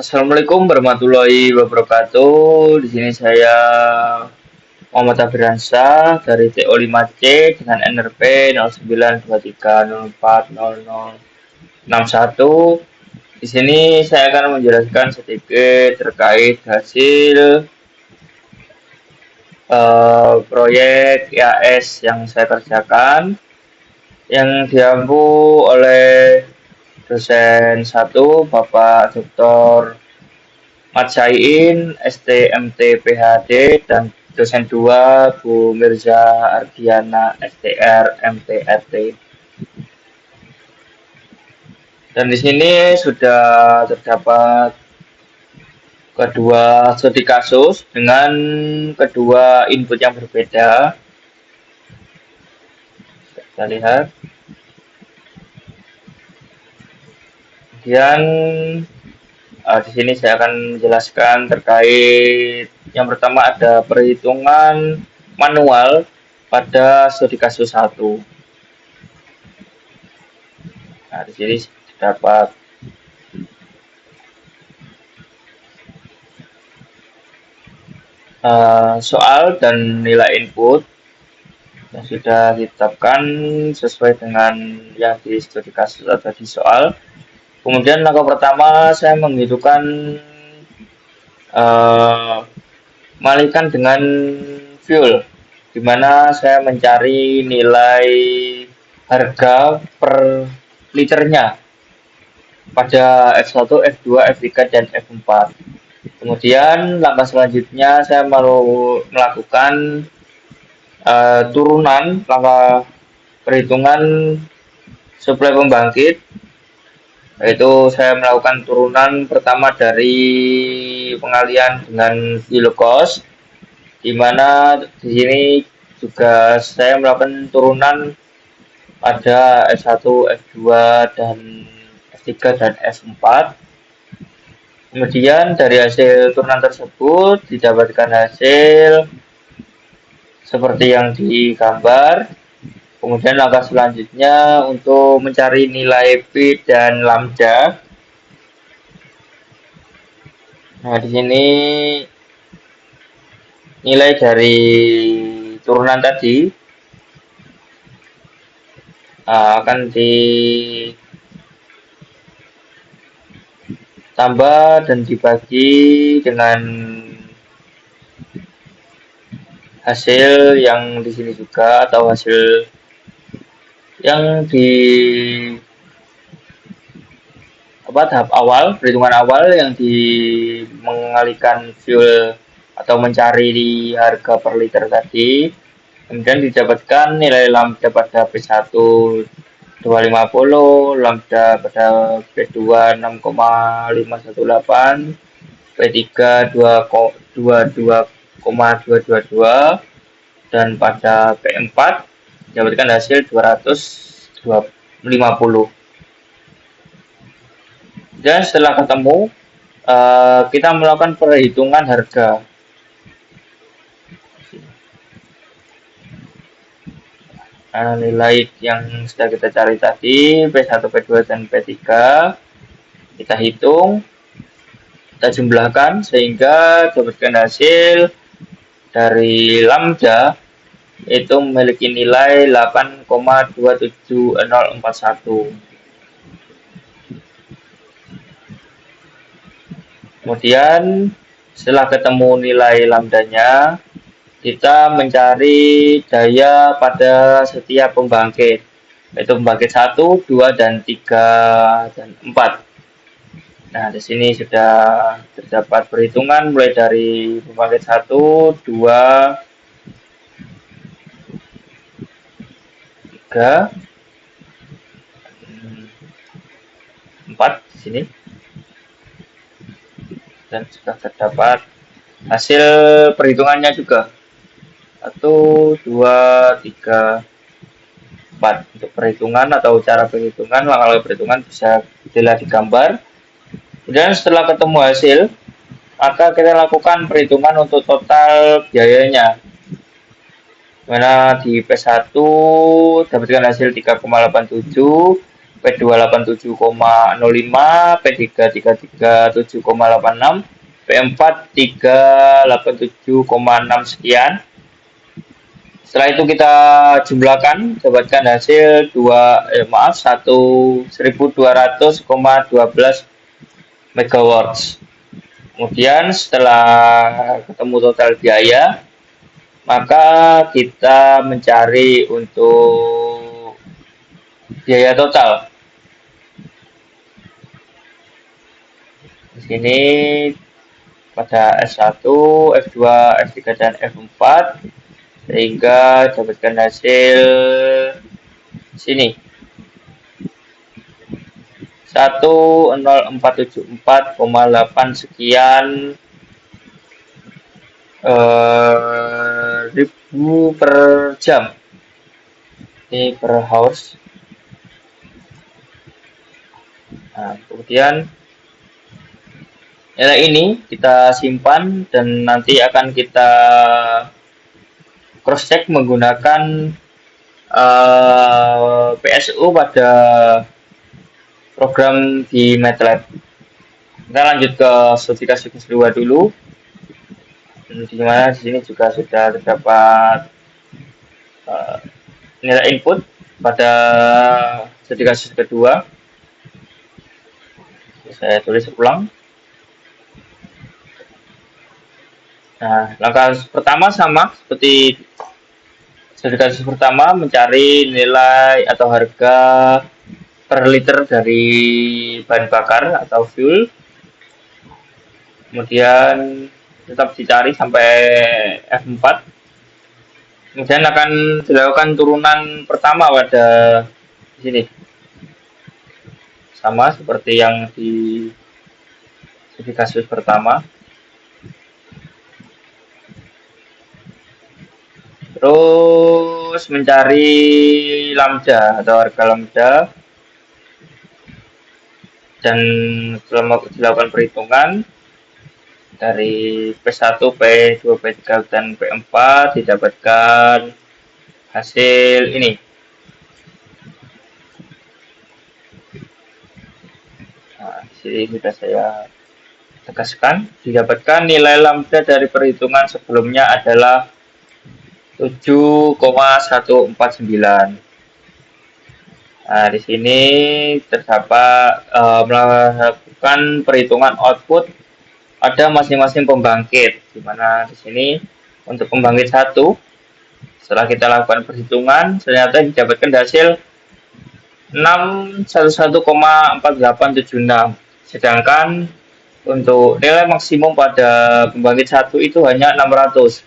Assalamualaikum warahmatullahi wabarakatuh. Di sini saya Muhammad Afiransyah dari TO5C dengan NRP 0923040061. Di sini saya akan menjelaskan sedikit terkait hasil proyek IAS yang saya kerjakan yang diampu oleh dosen 1 Bapak Dr. Matsaiin, STMT PhD, dan dosen 2 Bu Mirza Ardiana, STR MTRT. Dan di sini sudah terdapat kedua studi kasus dengan kedua input yang berbeda. Kita lihat. Kemudian di sini saya akan menjelaskan terkait yang pertama ada perhitungan manual pada studi kasus 1. Nah, di sini dapat soal dan nilai input yang sudah ditetapkan sesuai dengan yang di studi kasus atau di soal. Kemudian langkah pertama saya menghidupkan mengalihkan dengan fuel, di mana saya mencari nilai harga per liternya pada F1, F2, F3, dan F4. Kemudian langkah selanjutnya saya mau melakukan turunan langkah perhitungan suplai pembangkit, yaitu saya melakukan turunan pertama dari pengalian dengan fuel cost, di mana di sini juga saya melakukan turunan pada F1, F2, dan F3 dan F4. Kemudian dari hasil turunan tersebut didapatkan hasil seperti yang digambar. Kemudian langkah selanjutnya untuk mencari nilai P dan lambda. Nah, di sini nilai dari turunan tadi akan ditambah dan dibagi dengan hasil yang di sini juga, atau hasil yang di tahap awal, perhitungan awal yang mengalihkan fuel atau mencari di harga per liter tadi. Kemudian didapatkan nilai lambda pada P1 250, lambda pada P2 6,518, P3 22,222, dan pada P4 didapatkan hasil 250. Dan setelah ketemu, kita melakukan perhitungan harga. Nilai yang sudah kita cari tadi, P1, P2, dan P3, kita hitung, kita jumlahkan sehingga dapatkan hasil dari lambda itu memiliki nilai 8,27041. Kemudian setelah ketemu nilai lambdanya, kita mencari daya pada setiap pembangkit, yaitu pembangkit 1, 2, dan 3, dan 4. Nah, di sini sudah terdapat perhitungan mulai dari pembangkit 1, 2, 3, 4 di sini. Dan sudah terdapat hasil perhitungannya juga. 1, 2, 3, 4 untuk perhitungan atau cara perhitungan. Kalau perhitungan bisa dilihat di gambar. Kemudian setelah ketemu hasil, maka kita lakukan perhitungan untuk total biayanya. Mana di P1 dapatkan hasil 3,87, P287,05, P337,86, P4 387,6 sekian. Setelah itu kita jumlahkan, dapatkan hasil 1200,12 megawatts. Kemudian setelah ketemu total biaya, maka kita mencari untuk biaya total. Di sini pada S1, F2, F3, dan F4, sehingga dapatkan hasil sini 10474,8 sekian ribu per jam. Ini per hours. Nah, kemudian nilai ini kita simpan dan nanti akan kita cross check menggunakan PSU pada program di MATLAB. Kita lanjut ke spesifikasi kedua dulu. Di mana di sini juga sudah terdapat nilai input pada spesifikasi kedua. Saya tulis ulang. Nah, langkah pertama sama seperti spesifikasi pertama, mencari nilai atau harga per liter dari bahan bakar atau fuel. Kemudian tetap dicari sampai F4. Kemudian akan dilakukan turunan pertama pada di sini. Sama seperti yang di kasus pertama. Terus mencari lambda atau harga lambda, dan setelah dilakukan perhitungan dari P1, P2, P3, dan P4 didapatkan hasil ini. Nah, di sini sudah saya tegaskan, didapatkan nilai lambda dari perhitungan sebelumnya adalah 7,149. Nah, di sini terdapat melakukan perhitungan output pada masing-masing pembangkit, di mana di sini untuk pembangkit 1, setelah kita lakukan perhitungan, ternyata didapatkan hasil 611,4876, sedangkan untuk nilai maksimum pada pembangkit 1 itu hanya 600.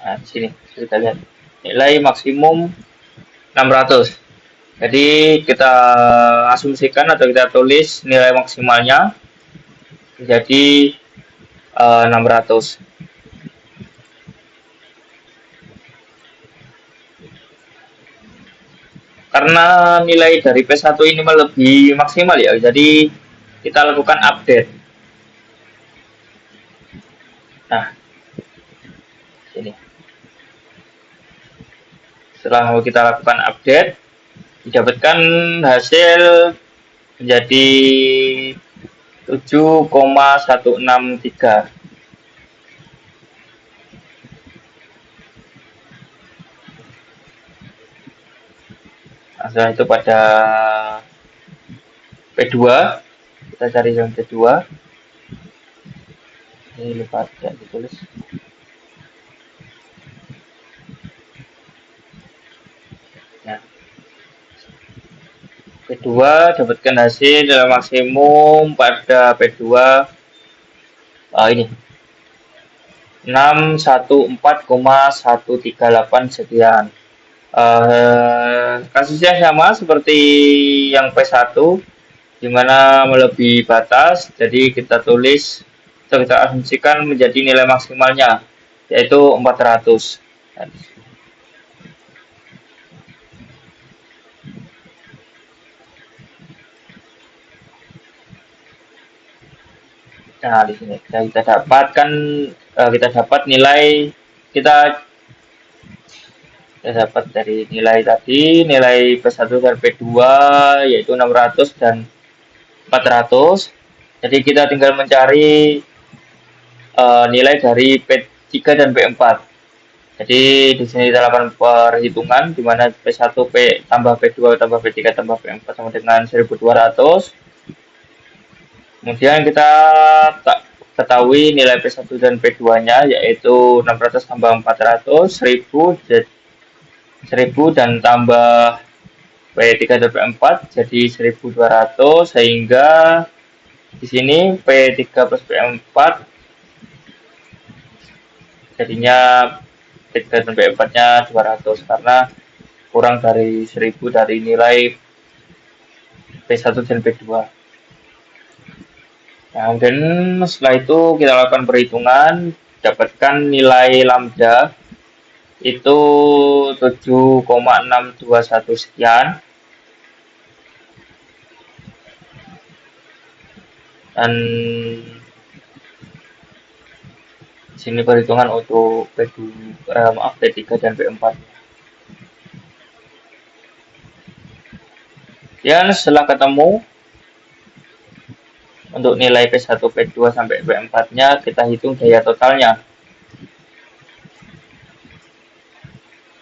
Nah, di sini kita lihat nilai maksimum 600. Jadi kita asumsikan atau kita tulis nilai maksimalnya jadi 600. Karena nilai dari P1 ini lebih maksimal ya, jadi kita lakukan update. Nah, sini. Setelah kita lakukan update, didapatkan hasil menjadi 7,163. Nah, setelah itu pada P2, kita cari yang P2. Ini lupa tidak ditulis. Nah, P2 dapatkan hasil dalam maksimum pada P2 ini 614,138 sekian. Kasusnya sama seperti yang P1, di mana melebihi batas, jadi kita tulis atau kita asumsikan menjadi nilai maksimalnya, yaitu 400. Nah, di sini kita dapat nilai, kita Kita dapat dari nilai tadi, nilai P1 dan P2 yaitu 600 dan 400. Jadi kita tinggal mencari nilai dari P3 dan P4. Jadi di sini kita lakukan perhitungan di mana P1 P tambah P2 tambah P3 tambah P4 sama dengan 1200. Kemudian kita tak ketahui nilai P1 dan P2-nya yaitu 600 tambah 400 1000 dan tambah P3 dan P4 jadi 1200, sehingga di sini P3 plus P4 jadinya P3 dan P4-nya 200 karena kurang dari 1000 dari nilai P1 dan P2. Nah, dan setelah itu kita lakukan perhitungan, dapatkan nilai lambda itu 7,621 sekian, dan sini perhitungan untuk P3 dan P4. Dan setelah ketemu untuk nilai P1, P2 sampai P4-nya, kita hitung daya totalnya.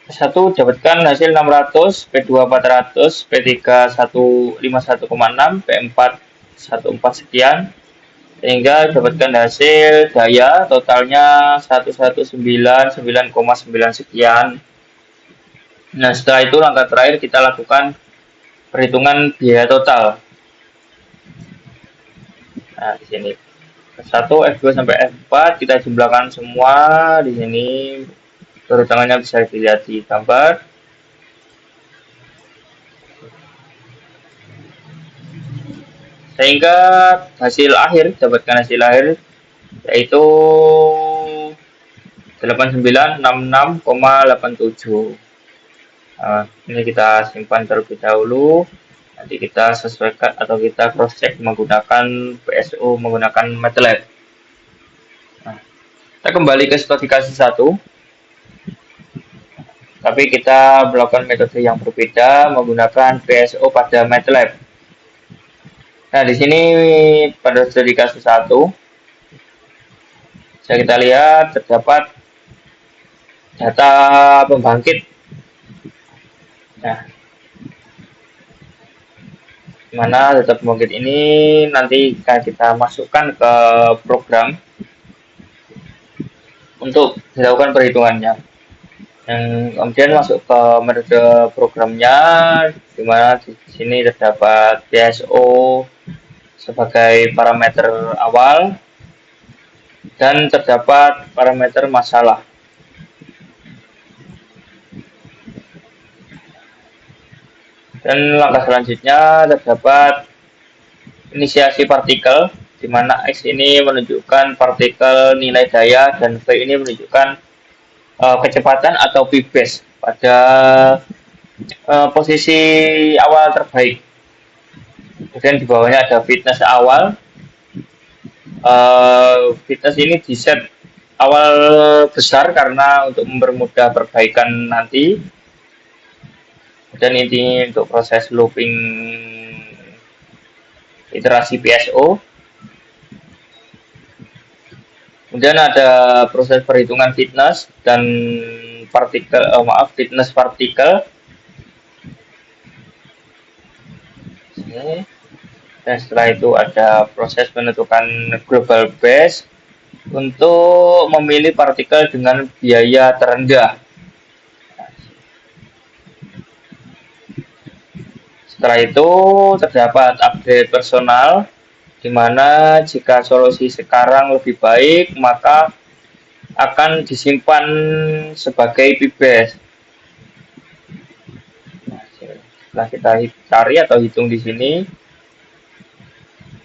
P1 dapatkan hasil 600, P2 400, P3 151,6, P4 14 sekian, sehingga dapatkan hasil daya totalnya 1199,9 sekian. Nah, setelah itu langkah terakhir kita lakukan perhitungan biaya total. Nah, di sini F1, F2 sampai F4 kita jumlahkan semua di sini. Urutannya bisa dilihat di gambar. Sehingga hasil akhir, dapatkan hasil akhir yaitu 8966,87. Nah, ini kita simpan terlebih dahulu. Nanti kita sesuaikan atau kita cross check menggunakan PSO, menggunakan MATLAB. Nah, kita kembali ke stodifikasi 1. Tapi kita melakukan metode yang berbeda menggunakan PSO pada MATLAB. Nah, di sini pada stodifikasi 1 bisa kita lihat terdapat data pembangkit. Nah, mana data pembangkit ini nanti kita masukkan ke program untuk dilakukan perhitungannya. Yang kemudian masuk ke metode programnya, di mana di sini terdapat PSO sebagai parameter awal dan terdapat parameter masalah. Dan langkah selanjutnya terdapat inisiasi partikel, di mana X ini menunjukkan partikel nilai daya dan V ini menunjukkan kecepatan atau P-base pada posisi awal terbaik. Kemudian di bawahnya ada fitness awal. Fitness ini di set awal besar karena untuk mempermudah perbaikan nanti. Dan ini untuk proses looping iterasi PSO. Kemudian ada proses perhitungan fitness dan partikel, fitness partikel. Dan setelah itu ada proses menentukan global base untuk memilih partikel dengan biaya terendah. Setelah itu terdapat update personal, di mana jika solusi sekarang lebih baik, maka akan disimpan sebagai P-base. Nah, setelah kita cari atau hitung di sini,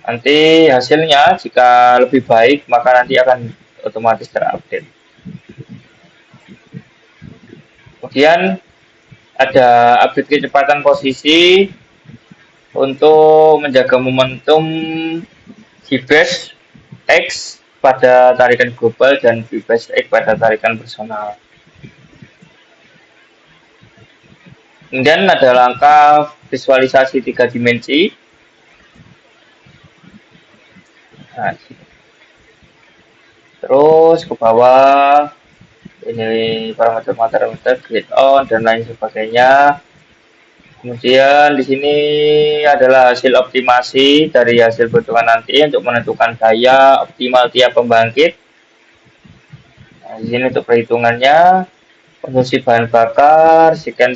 nanti hasilnya jika lebih baik, maka nanti akan otomatis terupdate. Kemudian ada update kecepatan posisi untuk menjaga momentum P-base X pada tarikan global dan P-base X pada tarikan personal. Kemudian ada langkah visualisasi 3 dimensi. Nah, terus ke bawah ini parameter grid on dan lain sebagainya. Kemudian di sini adalah hasil optimasi dari hasil perhitungan nanti untuk menentukan daya optimal tiap pembangkit. Nah, di sini untuk perhitungannya konsumsi bahan bakar sekian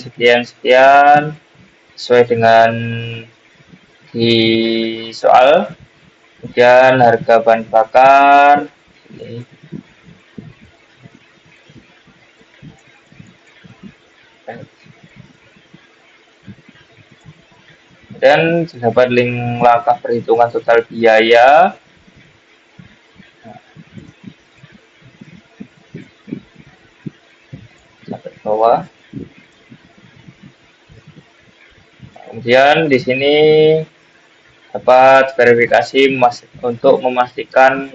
sesuai dengan di soal. Kemudian harga bahan bakar ini. Dan terdapat link langkah perhitungan total biaya. Sampai bawah. Kemudian di sini dapat verifikasi untuk memastikan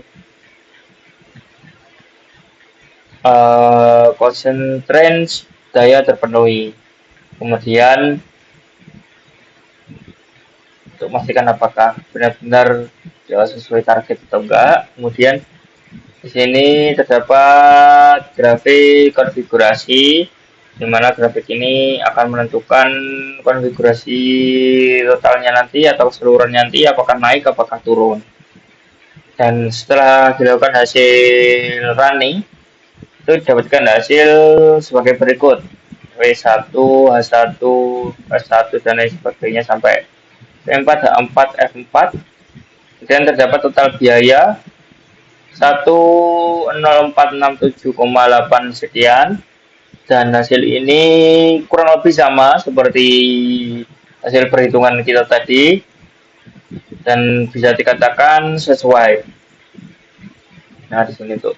constraint daya terpenuhi. Kemudian untuk memastikan apakah benar-benar sesuai target atau enggak. Kemudian di sini terdapat grafik konfigurasi, di mana grafik ini akan menentukan konfigurasi totalnya nanti atau keseluruhannya nanti apakah naik apakah turun. Dan setelah dilakukan hasil running itu didapatkan hasil sebagai berikut: W1, H1, S1 dan lain sebagainya sampai P4, H4, F4. Kemudian terdapat total biaya 10467,8 sekian, dan hasil ini kurang lebih sama seperti hasil perhitungan kita tadi dan bisa dikatakan sesuai. Nah, di sini tuh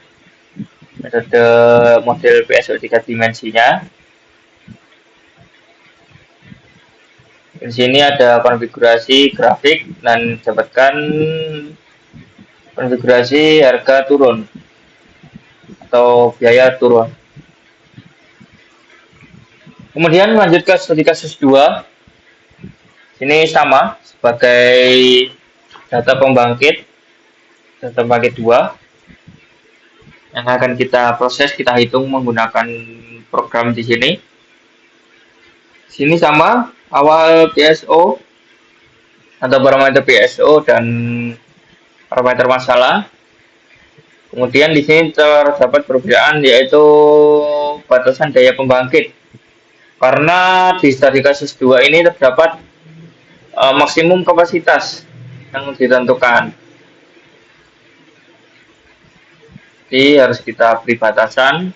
metode model PSO 3 dimensinya. Di sini ada konfigurasi grafik dan dapatkan konfigurasi harga turun atau biaya turun. Kemudian lanjut ke studi kasus 2. Ini sama sebagai data pembangkit 2 yang akan kita proses, kita hitung menggunakan program di sini. Sini sama awal PSO atau parameter PSO dan parameter masalah. Kemudian di sini terdapat perbedaan yaitu batasan daya pembangkit. Karena di studi kasus 2 ini terdapat maksimum kapasitas yang ditentukan. Jadi harus kita beri batasan.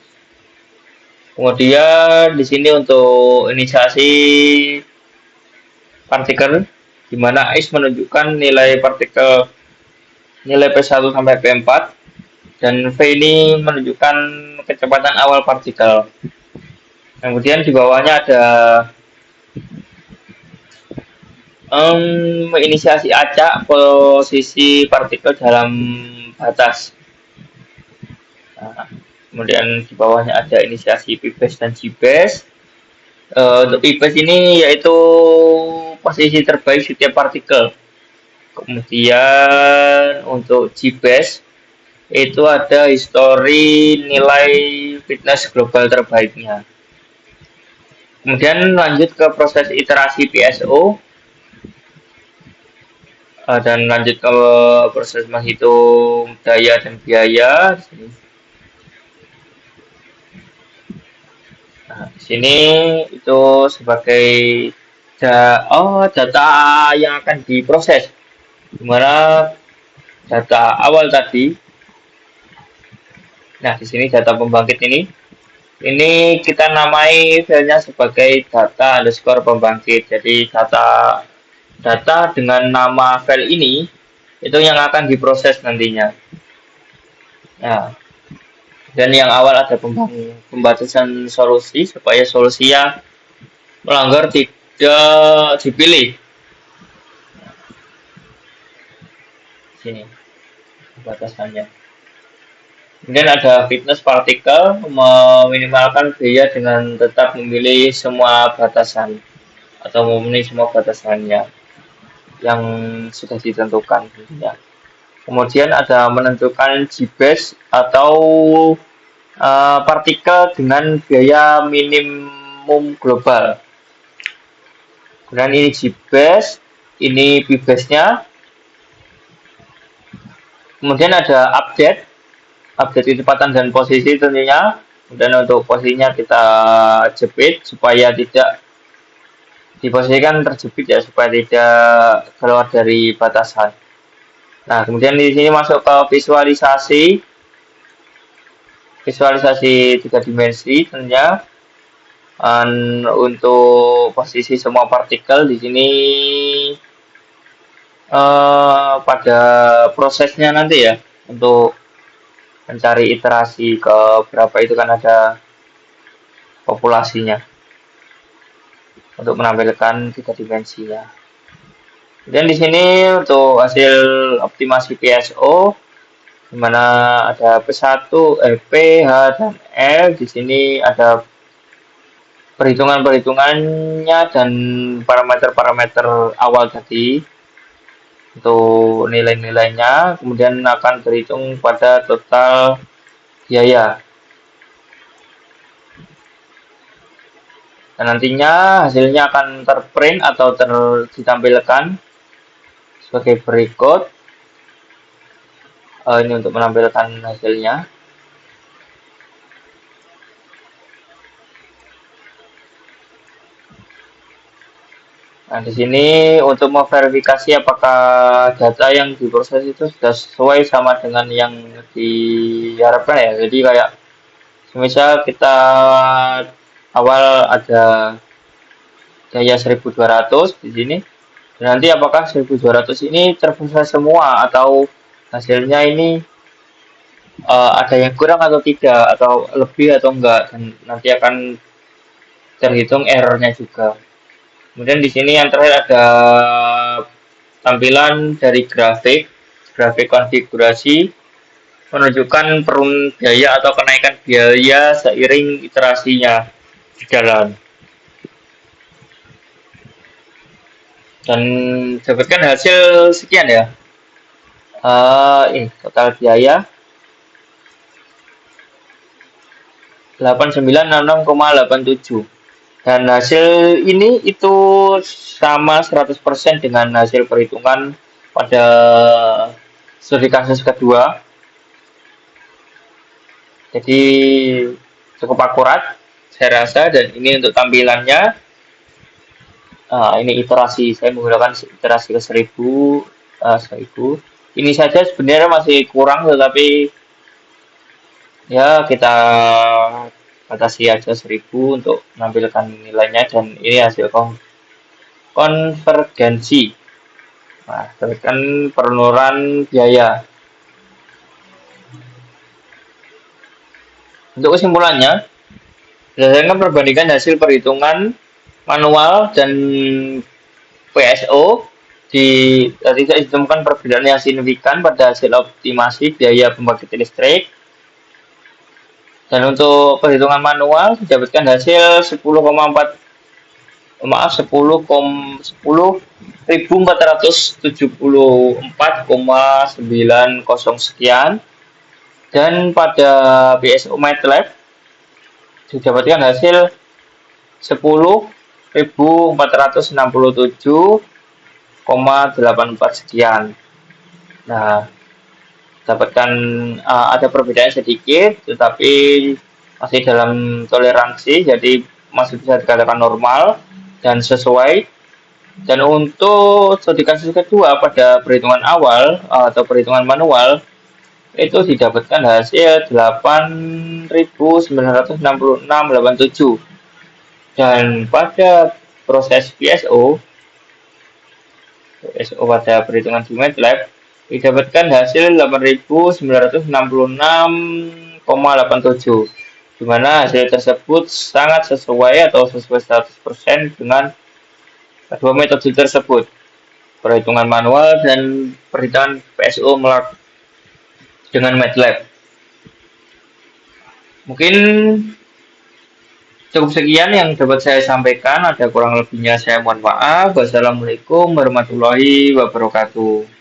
Kemudian di sini untuk inisiasi partikel, di mana X menunjukkan nilai partikel nilai P1 sampai P4 dan V ini menunjukkan kecepatan awal partikel. Kemudian di bawahnya ada inisiasi acak posisi partikel dalam batas. Nah, kemudian di bawahnya ada inisiasi P-base dan G-base. Untuk P-base ini yaitu posisi terbaik setiap partikel. Kemudian untuk G-base itu ada histori nilai fitness global terbaiknya. Kemudian lanjut ke proses iterasi PSO dan lanjut ke proses menghitung daya dan biaya. Nah, di sini itu sebagai data yang akan diproses, dimana data awal tadi. Nah, di sini data pembangkit ini kita namai filenya sebagai data underscore pembangkit. Jadi data dengan nama file ini itu yang akan diproses nantinya. Nah, dan yang awal ada pembatasan solusi supaya solusi yang melanggar tidak dipilih. Sini batasannya. Kemudian ada fitness partikel, meminimalkan biaya dengan tetap memilih semua batasan. atau memenuhi semua batasannya yang sudah ditentukan tentunya. Kemudian ada menentukan GBAS atau partikel dengan biaya minimum global. Kemudian ini GBAS, ini PBAS-nya. Kemudian ada update kecepatan dan posisi tentunya. Kemudian untuk posisinya kita jepit supaya tidak diposisikan terjepit ya, supaya tidak keluar dari batasan. Nah, kemudian di sini masuk ke visualisasi 3 dimensi tentunya. Dan untuk posisi semua partikel di sini pada prosesnya nanti ya, untuk mencari iterasi ke berapa itu kan ada populasinya untuk menampilkan 3 dimensinya. Dan di sini untuk hasil optimasi PSO, di mana ada P1, P, H, dan L. Di sini ada perhitungannya dan parameter-parameter awal tadi untuk nilai-nilainya, kemudian akan terhitung pada total biaya. Dan nantinya hasilnya akan terprint atau ditampilkan sebagai berikut. Ini untuk menampilkan hasilnya. Nah, di sini untuk memverifikasi apakah data yang diproses itu sudah sesuai sama dengan yang diharapkan ya. Jadi kayak misal kita awal ada daya 1200 di sini. Dan nanti apakah 1200 ini terproses semua atau hasilnya ini ada yang kurang atau tidak, atau lebih atau enggak, dan nanti akan terhitung errornya juga. Kemudian di sini yang terakhir ada tampilan dari grafik konfigurasi menunjukkan perun biaya atau kenaikan biaya seiring iterasinya di jalan. Dan dapatkan hasil sekian ya. Ini total biaya 8966,87. Dan hasil ini itu sama 100% dengan hasil perhitungan pada studi kasus kedua. Jadi cukup akurat saya rasa, dan ini untuk tampilannya. Ini iterasi, saya menggunakan iterasi ke 1000. Ini saja sebenarnya masih kurang, tetapi ya kita batasi aja 1000 untuk menampilkan nilainya. Dan ini hasil konvergensi. Nah, kan penurunan biaya. Untuk kesimpulannya, berdasarkan perbandingan hasil perhitungan manual dan PSO, tidak ditemukan perbedaan yang signifikan pada hasil optimasi biaya pembangkit listrik. Dan untuk perhitungan manual didapatkan hasil 10,474,90 sekian. Dan pada PSO MATLAB didapatkan hasil 10.467,84 sekian. Nah, dapatkan ada perbedaan sedikit, tetapi masih dalam toleransi, jadi masih bisa dikatakan normal dan sesuai. Dan untuk studi kasus kedua pada perhitungan awal atau perhitungan manual itu didapatkan hasil 8.966,87. Dan pada proses PSO pada perhitungan di MATLAB didapatkan hasil 8.966,87, di mana hasil tersebut sangat sesuai atau sesuai 100% dengan kedua metode tersebut, perhitungan manual dan perhitungan PSO dengan MATLAB. Mungkin Cukup sekian yang dapat saya sampaikan. Ada kurang lebihnya saya mohon maaf. Wassalamualaikum warahmatullahi wabarakatuh.